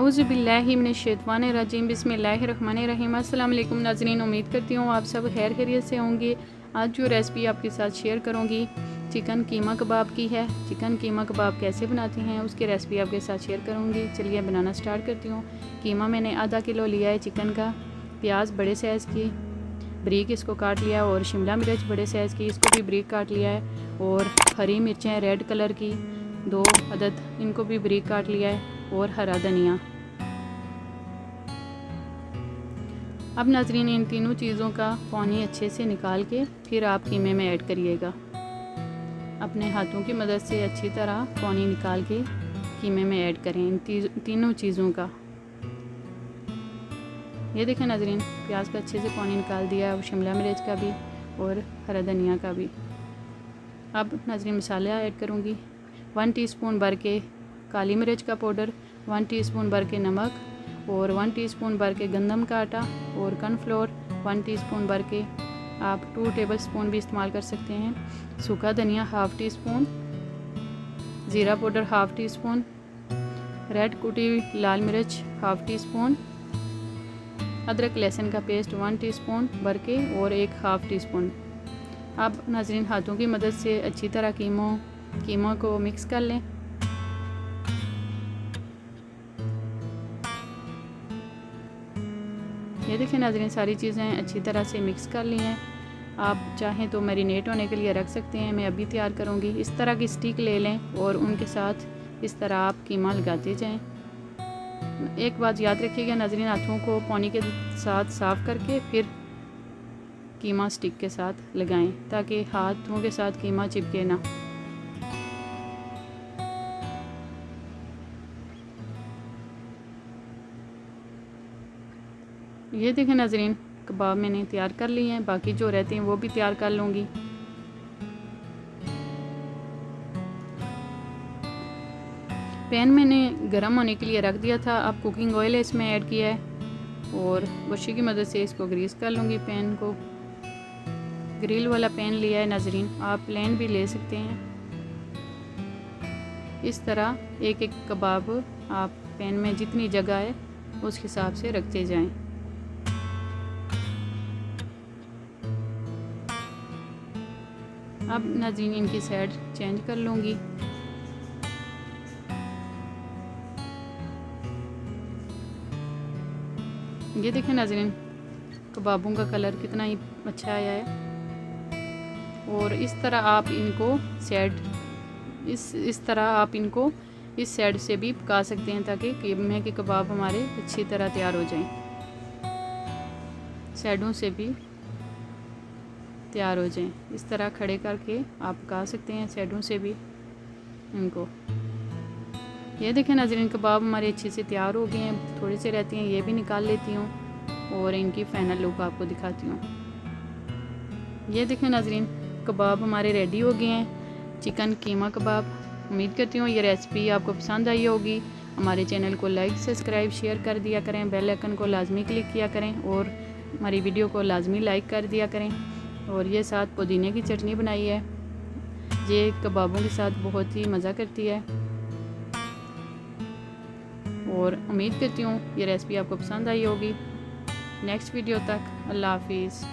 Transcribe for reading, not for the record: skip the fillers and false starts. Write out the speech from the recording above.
औज़ुबिल्लाहिमिनश्शैतानिर्रजीम बिस्मिल्लाहिर्रहमानिर्रहीम। अस्सलाम वालेकुम नाज़रीन, उम्मीद करती हूँ आप सब खैर खैरियत से होंगे। आज जो रेसिपी आपके साथ शेयर करूँगी चिकन कीमा कबाब की है। चिकन कीमा कबाब कैसे बनाती हैं उसकी रेसिपी आपके साथ शेयर करूँगी। चलिए बनाना स्टार्ट करती हूँ। कीमा मैंने आधा किलो लिया है चिकन का। प्याज बड़े साइज़ की ब्रीक इसको काट लिया और शिमला मिर्च बड़े साइज़ की इसको भी ब्रीक काट लिया है। और हरी मिर्चें रेड कलर की 2 अदद इनको भी ब्रीक काट लिया है और हरा धनिया। अब नाज़रीन इन तीनों चीज़ों का पानी अच्छे से निकाल के फिर आप कीमे में ऐड करिएगा। अपने हाथों की मदद से अच्छी तरह पानी निकाल के कीमे में ऐड करें इन तीनों चीज़ों का। ये देखें नाज़रीन, प्याज का अच्छे से पानी निकाल दिया और शिमला मिर्च का भी और हरा धनिया का भी। अब नाज़रीन मसाला ऐड करूँगी। 1 टीस्पून भर के काली मिर्च का पाउडर, 1 टीस्पून भर के नमक और 1 टीस्पून भर के गंदम का आटा और कॉर्नफ्लोर 1 टीस्पून भर के। आप 2 टेबलस्पून भी इस्तेमाल कर सकते हैं। सूखा धनिया हाफ़ टी स्पून, ज़ीरा powder half tea spoon, red कुटी हुई लाल मिर्च हाफ़ टी स्पून, अदरक लहसुन का पेस्ट 1 टीस्पून भर के और 1 हाफ़ टी स्पून। आप नाज़रीन हाथों की मदद से अच्छी तरह कीमा को मिक्स कर लें। ये देखें नाज़रीन, सारी चीज़ें अच्छी तरह से मिक्स कर ली हैं। आप चाहें तो मैरिनेट होने के लिए रख सकते हैं। मैं अभी तैयार करूँगी। इस तरह की स्टिक ले लें और उनके साथ इस तरह आप कीमा लगाते जाएं। एक बात याद रखिएगा नाज़रीन, हाथों को पानी के साथ साफ़ करके फिर कीमा स्टिक के साथ लगाएं ताकि हाथों के साथ कीमा चिपके ना। ये देखें नाज़रीन, कबाब मैंने तैयार कर लिए हैं। बाकी जो रहते हैं वो भी तैयार कर लूँगी। पैन मैंने गरम होने के लिए रख दिया था। अब कुकिंग ऑयल इसमें ऐड किया है और बुर्शी की मदद से इसको ग्रीस कर लूँगी। पैन को ग्रिल वाला पैन लिया है नाज़रीन, आप प्लेन भी ले सकते हैं। इस तरह एक एक कबाब आप पैन में जितनी जगह है उस हिसाब से रखते जाएं। अब नाज़रीन इनकी साइड चेंज कर लूँगी। ये देखें नाज़रीन, कबाबों का कलर कितना ही अच्छा आया है। और इस तरह आप इनको इस तरह आप इनको इस साइड से भी पका सकते हैं ताकि कीमे के कबाब हमारे अच्छी तरह तैयार हो जाएं। साइडों से भी तैयार हो जाएं। इस तरह खड़े करके आप पका सकते हैं साइडों से भी इनको। ये देखें नाज़रीन, कबाब हमारे अच्छे से तैयार हो गए हैं। थोड़े से रहती हैं, ये भी निकाल लेती हूँ और इनकी फाइनल लुक आपको दिखाती हूँ। ये देखें नाज़रीन, कबाब हमारे रेडी हो गए हैं, चिकन कीमा कबाब। उम्मीद करती हूँ ये रेसिपी आपको पसंद आई होगी। हमारे चैनल को लाइक सब्सक्राइब शेयर कर दिया करें, बेल आइकन को लाजमी क्लिक किया करें और हमारी वीडियो को लाजमी लाइक कर दिया करें। और ये साथ पुदीने की चटनी बनाई है, ये कबाबों के साथ बहुत ही मज़ा करती है। और उम्मीद करती हूँ ये रेसिपी आपको पसंद आई होगी। नेक्स्ट वीडियो तक अल्लाह हाफिज़।